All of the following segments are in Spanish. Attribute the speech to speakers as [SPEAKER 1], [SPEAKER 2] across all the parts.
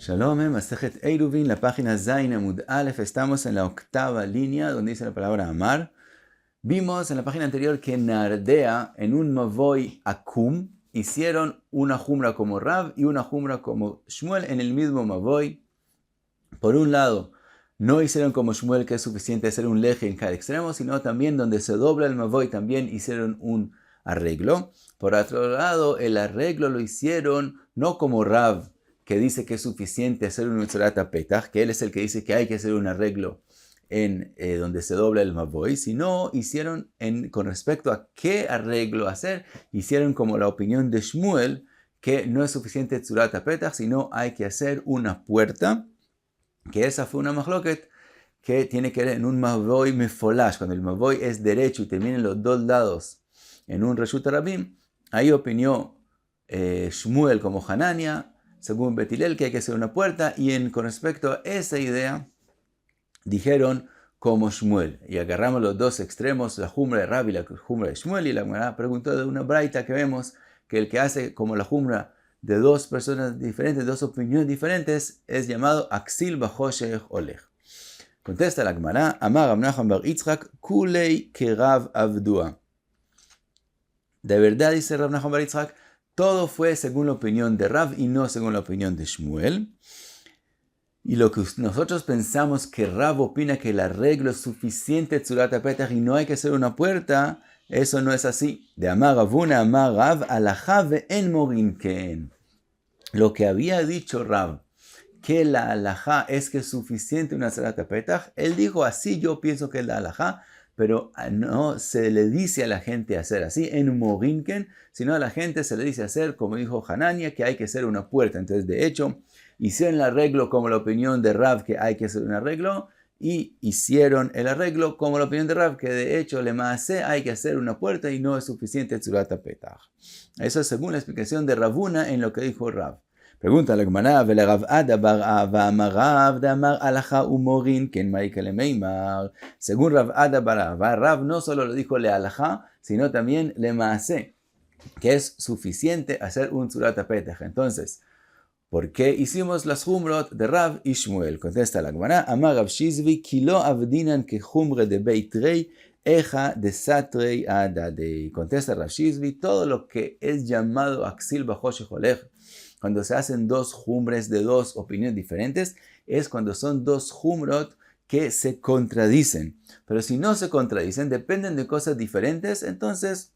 [SPEAKER 1] Shalom, Masejet Eiruvin, la página Zain Amud Aleph. Estamos en la octava línea donde dice la palabra amar. Vimos en la página anterior que en Nardea, en un Mavoy Akum, hicieron una jumra como Rav y una jumra como Shmuel en el mismo Mavoy. Por un lado, no hicieron como Shmuel, que es suficiente hacer un leje en cada extremo, sino también donde se dobla el Mavoy también hicieron un arreglo. Por otro lado, el arreglo lo hicieron no como Rav, que dice que es suficiente hacer un Utzarat Petach, que él es el que dice que hay que hacer un arreglo en donde se dobla el Mavoy, sino hicieron con respecto a qué arreglo hacer, hicieron como la opinión de Shmuel, que no es suficiente Utzarat Petach, sino hay que hacer una puerta, que esa fue una machloket que tiene que ver en un Mavoy Mefolash, cuando el Mavoy es derecho y terminan los dos lados en un Reshut Rabim, ahí opinó Shmuel como Hanania, según Bet Hillel, que hay que hacer una puerta, y con respecto a esa idea, dijeron como Shmuel. Y agarramos los dos extremos, la jumra de Rav y la jumra de Shmuel, y la Gemara preguntó de una braita que vemos que el que hace como la jumra de dos personas diferentes, dos opiniones diferentes, es llamado Aksil Bajoshech Olech. Contesta la Gemara, Amar Rav Nachman bar Yitzchak, Kulei Kerav Avdua. De verdad, dice Rav Nachman bar Yitzchak, todo fue según la opinión de Rav y no según la opinión de Shmuel. Y lo que nosotros pensamos que Rav opina que el arreglo es suficiente Tzurat HaPetach y no hay que hacer una puerta, eso no es así. De Amar Ravuna, Amar Rav, alajá ve'en morin ken. Lo que había dicho Rav, que la alajá es que es suficiente una Tzurat HaPetach, él dijo así, yo pienso que es la alajá, pero no se le dice a la gente hacer así, en morinken, sino a la gente se le dice hacer, como dijo Hanania, que hay que hacer una puerta. Entonces, de hecho, hicieron el arreglo como la opinión de Rav, que hay que hacer un arreglo, y hicieron el arreglo como la opinión de Rav, que de hecho, le maaseh, hay que hacer una puerta y no es suficiente Tzurat HaPetach. Eso es según la explicación de Ravuna en lo que dijo Rav. Pregunta la Gemara, vele Rav Ada bar Ava amar Rav de amar alajá umorin ken maika le meimar. Según Rav Ada bar Ava, Rav no solo lo dijo le alajá, sino también le maaseh, que es suficiente hacer un Tzurat HaPetach. Entonces, ¿por qué hicimos las jumrot de Rav y Shmuel? Contesta la Gemara, amar Rav Shizvi, ki lo avdinan ke jumre de Beit Rei, eja de satrei adadei. Contesta Rav Shizvi, todo lo que es llamado Aksil Bajoshech Olech, cuando se hacen dos jumbres de dos opiniones diferentes, es cuando son dos jumrot que se contradicen. Pero si no se contradicen, dependen de cosas diferentes, entonces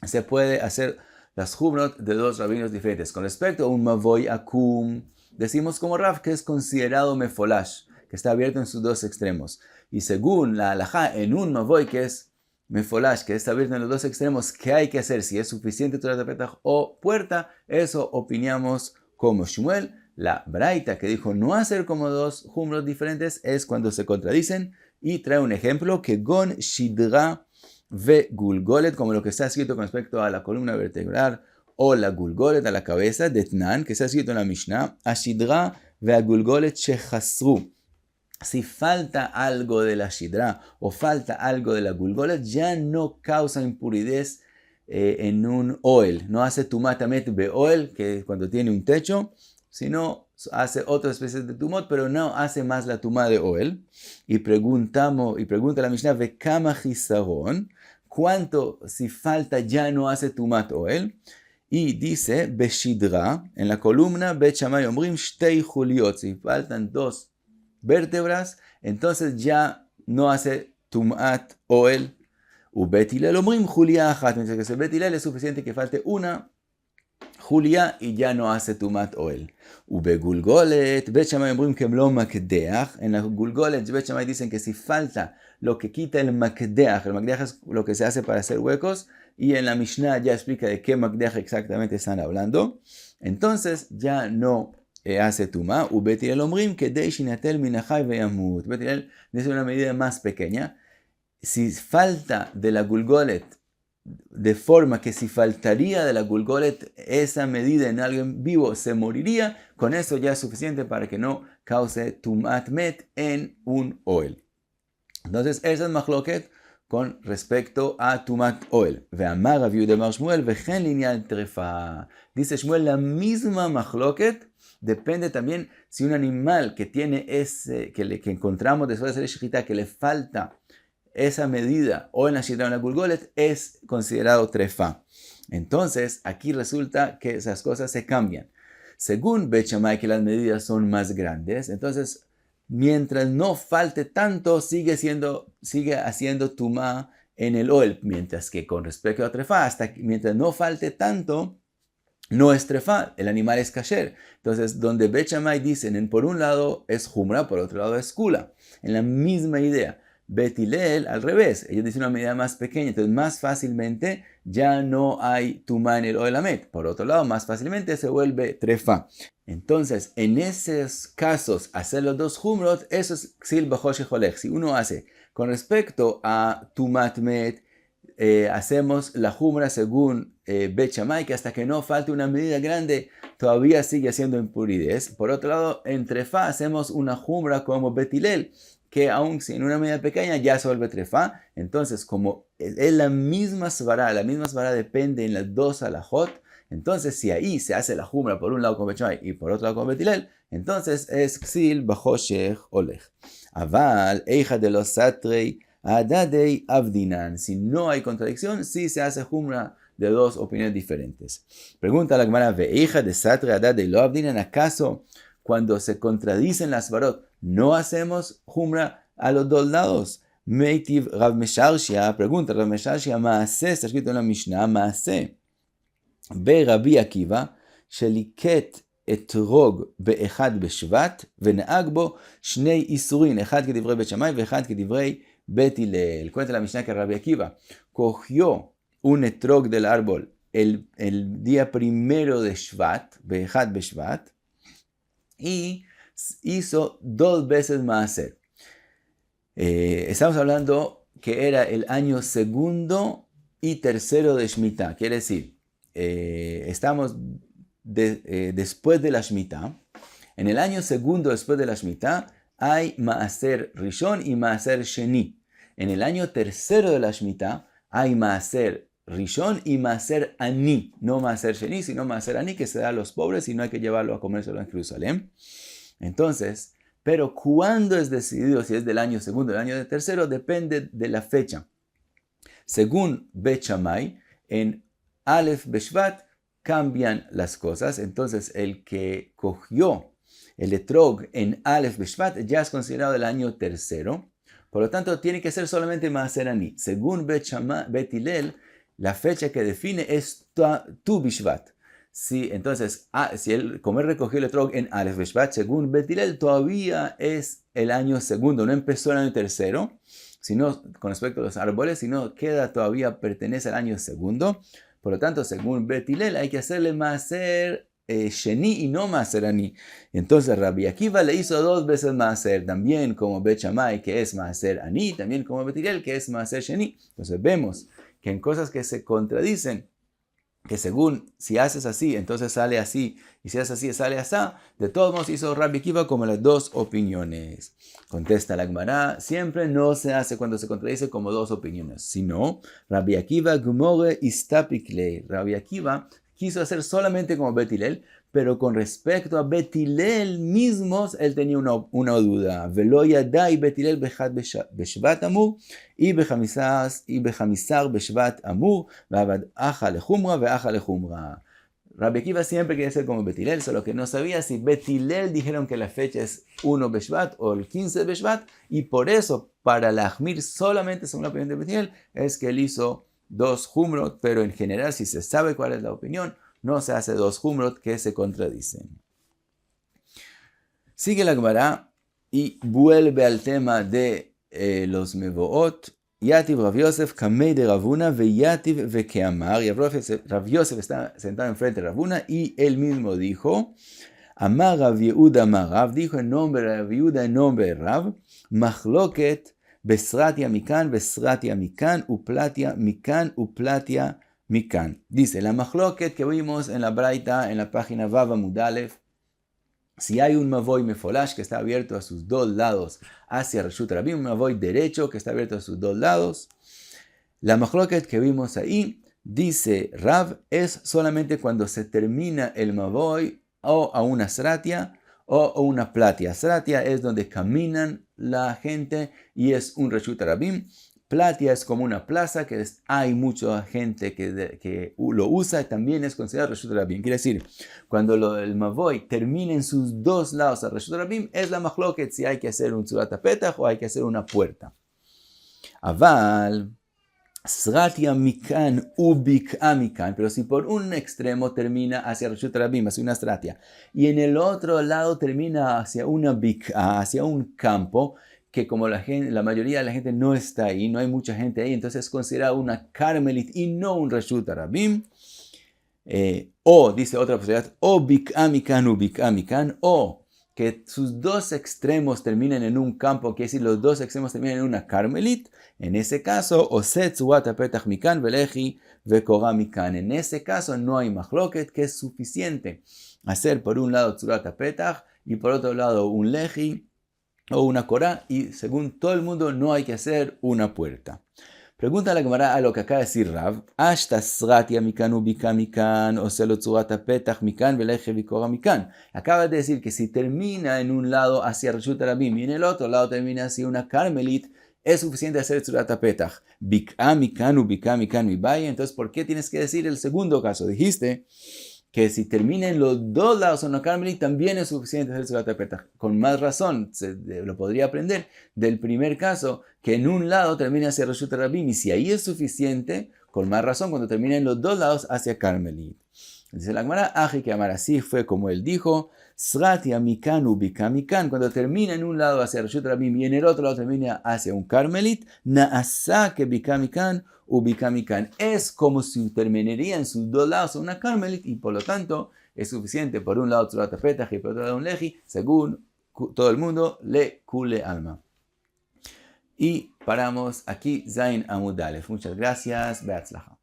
[SPEAKER 1] se puede hacer las jumrot de dos rabinos diferentes. Con respecto a un Mavoy Akum, decimos como Rav que es considerado Mefolash, que está abierto en sus dos extremos. Y según la halajá, en un Mavoy que es Mefolash, que está abierto en los dos extremos, ¿qué hay que hacer? Si es suficiente Tzurat HaPetach o puerta, eso opinamos como Shmuel. La braita que dijo no hacer como dos jumros diferentes es cuando se contradicen, y trae un ejemplo que Gon Shidra ve Gulgolet, como lo que está escrito con respecto a la columna vertebral o la Gulgolet a la cabeza de Tnan, que está escrito en la Mishnah, Ashidra ve Gulgolet shechasru. Si falta algo de la Shidra o falta algo de la Gulgolet, ya no causa impuridad en un oel. No hace tumat amet beoel, que es cuando tiene un techo, sino hace otras especies de tumot, pero no hace más la tumá de oel. Y pregunta la Mishnah, vekama chisaron, ¿cuánto si falta ya no hace tumat oel? Y dice, beshidra, en la columna, bet shamay omrim shtei juliot, si faltan dos vértebras, entonces ya no hace tumat oel. Bet Hillel omrim julia achat, mientras que Bet Hillel es suficiente que falte una julia y ya no hace tumat oel. Gulgolet, Bet Shammai omrim kem lo makdeach. En la Gulgolet, Bet Shammai dicen que si falta lo que quita el makdeach es lo que se hace para hacer huecos, y en la Mishnah ya explica de qué makdeach exactamente están hablando, entonces ya no hace tumá. Bet Hillel omrim kedei shinatel min achai veyamut. Bet Hillel dice una medida más pequeña. Si falta de la Gulgolet, de forma que si faltaría de la Gulgolet esa medida en alguien vivo se moriría, con eso ya es suficiente para que no cause tumat met en un oel. Entonces esa es machloket con respecto a Tumat Oel. Ve'amar Rav Yehuda bar Shmuel vechen lineal trefa. Dice Shmuel, la misma machloket depende también si un animal que tiene que encontramos después de hacer shechita, que le falta esa medida, o en la shita o en la gulgolet, es considerado trefa. Entonces, aquí resulta que esas cosas se cambian. Según Bet Shammai, que las medidas son más grandes, entonces, mientras no falte tanto, sigue haciendo tumá en el oel, mientras que con respecto a trefa, mientras no falte tanto, no es trefa, el animal es kasher. Entonces, donde Bet Shammai dicen, por un lado es humra, por otro lado es kula, en la misma idea. Bet Hillel, al revés, ellos dicen una medida más pequeña, entonces más fácilmente ya no hay tumá en el oel amet. Por otro lado, más fácilmente se vuelve trefa. Entonces, en esos casos, hacer los dos humrot, eso es ksil b'choshech holech. Si uno hace con respecto a tumat met, hacemos la humra según Bet Shammai, que hasta que no falte una medida grande, todavía sigue siendo impuridez. Por otro lado, en trefa hacemos una humra como Bet Hillel, que aun si en una medida pequeña ya se vuelve trefa. Entonces, como es la misma svara depende en las dos alajot, entonces si ahí se hace la humra por un lado con Bet Shammai y por otro lado con Bet Hillel, entonces es ksil b'choshech holech. Aval, eija de los satrei, adadei avdinan. Si no hay contradicción, sí se hace humra de dos opiniones diferentes. Pregunta la Gemara, veija de satrei adadei lo avdinan, ¿acaso cuando se contradicen las varot no hacemos humra a los dos lados? Meitiv Rav Mesharshia, pregunta Rav Mesharshia, maaseh, está escrito en la Mishnah, maaseh, be Rabbi Akiva, sheliket אתרוג באחד בשבט, ונהג בו שני איסורין, אחד כדברי בית שמאי ואחד כדברי בית הלל. Cuenta la Mishnah que Rabbi Akiva cogió un etrog del árbol el día primero de Shvat, באחד בשבט, y hizo dos veces maaser. Estamos hablando que era el año segundo y tercero de Shemitah, quiere decir, estamos después de la Shemitah. En el año segundo después de la Shemitah hay Maaser Rishon y Maaser Sheni. En el año tercero de la Shemitah hay Maaser Rishon y Maaser Ani. No Maaser Sheni, sino Maaser Ani, que se da a los pobres y no hay que llevarlo a comer solo en Jerusalén. Entonces, pero cuando es decidido si es del año segundo o del año tercero, depende de la fecha. Según Bet Shammai, en Aleph Beshvat cambian las cosas. Entonces, el que cogió el etrog en Aleph Beshvat ya es considerado del año tercero. Por lo tanto, tiene que ser solamente Maaser Ani. Según Bet Hillel, la fecha que define es Tu Bishvat. Sí, entonces, si él, como él recogió el etrog en Aleph Beshvat, según Bet Hillel, todavía es el año segundo. No empezó el año tercero, sino con respecto a los árboles, sino todavía pertenece al año segundo. Por lo tanto, según Bet Hillel, hay que hacerle Maaser Sheni y no Maaser Ani. Entonces, Rabbi Akiva le hizo dos veces Maaser, también como Bet Shammai, que es Maaser Ani, también como Bet Hillel, que es Maaser Sheni. Entonces, vemos que en cosas que se contradicen, que según si haces así, entonces sale así, y si haces así, sale así, de todos modos hizo Rabbi Akiva como las dos opiniones. Contesta la Gemara, siempre no se hace cuando se contradice como dos opiniones, sino Rabbi Akiva gmore istapikle. Rabbi Akiva quiso hacer solamente como Bet Hillel, pero con respecto a Bet Hillel mismos, él tenía una duda. Velo yadai Bet Hillel bechad beshvat amur, y bechamisar beshvat amur, ve'avad acha lechumra ve'acha lechumra. Rabbi Akiva siempre quería ser como Bet Hillel, solo que no sabía si Bet Hillel dijeron que la fecha es 1 Beshvat o el 15 de Beshvat, y por eso, para la Ajmir, solamente según la opinión de Bet Hillel, es que él hizo dos humrot, pero en general, si se sabe cuál es la opinión, no se hace dos humrot que se contradicen. Sigue la Gemara y vuelve al tema de los mevoot. Yativ Rav Yosef kamei de Ravuna ve Yativ ve keamar. Y Rav Yosef está sentado enfrente de Ravuna y él mismo dijo, Amar Rav Yehuda Amar Rav, dijo en nombre de Rav Yehuda, en nombre de Rav, Machloket besratia mikan uplatia mikan uplatia mikan. Dice, la machloket que vimos en la Braita, en la página Vav Amud Aleph, Si hay un mavoy mefolash que está abierto a sus dos lados hacia Reshut Rabim, un mavoy derecho que está abierto a sus dos lados, la machloket que vimos ahí, dice Rav, es solamente cuando se termina el mavoy o a una sratia o a una platia. Sratia es donde caminan la gente y es un Reshut Rabim. Platia es como una plaza que hay mucha gente que lo usa y también es considerado Reshut Rabim. Quiere decir, cuando el mavoy termina en sus dos lados a Reshut Rabim, es la machloket si hay que hacer un tzurat petach o hay que hacer una puerta. Aval, sratia mikan ubik'a mikan, pero si por un extremo termina hacia Reshut Rabim, hacia una sratia, y en el otro lado termina hacia una bik'a, hacia un campo, que como la mayoría de la gente no está ahí, no hay mucha gente ahí, entonces es considerado una carmelit y no un Reshut Rabim. O, dice otra posibilidad, o bik'a mikan ubik'a mikan, o que sus dos extremos terminen en un campo, que es decir, los dos extremos terminen en una carmelit. En ese caso, oset tzurat petach mikan veleji vekorah mikan. En ese caso no hay machloket, que es suficiente hacer por un lado tzurat petach y por otro lado un leji o una korah, y según todo el mundo no hay que hacer una puerta. Pregunta la Gemara a lo que acaba de decir Rav. Ashta sratia mikan ubik'a mikan, o selo tzurat petach mikan veleje vekorah mikan. Acaba de decir que si termina en un lado hacia Reshut Rabim y en el otro lado termina hacia una carmelit, es suficiente hacer tzurat petach. Bik'a mikan ubik'a mikan mibaya. Entonces, ¿por qué tienes que decir el segundo caso? Dijiste que si termina en los dos lados en una carmelit, también es suficiente hacer tzurat petach. Con más razón, lo podría aprender del primer caso, que en un lado termina hacia Reshut Rabim, y si ahí es suficiente, con más razón, cuando termina en los dos lados hacia carmelit. Dice la Gemara, aji que amar, así fue como él dijo, sratia mikan ubik'a mikan, cuando termina en un lado hacia Reshut Rabim y en el otro lado termina hacia un carmelit, naasa que bik'a mikan ubik'a mikan, es como si terminaría en sus dos lados una carmelit, y por lo tanto es suficiente por un lado tzurat petach y por otro lado un leji, según todo el mundo, le kule alma. Y paramos aquí, Zain Amud Aleph. Muchas gracias, Beatzlacha.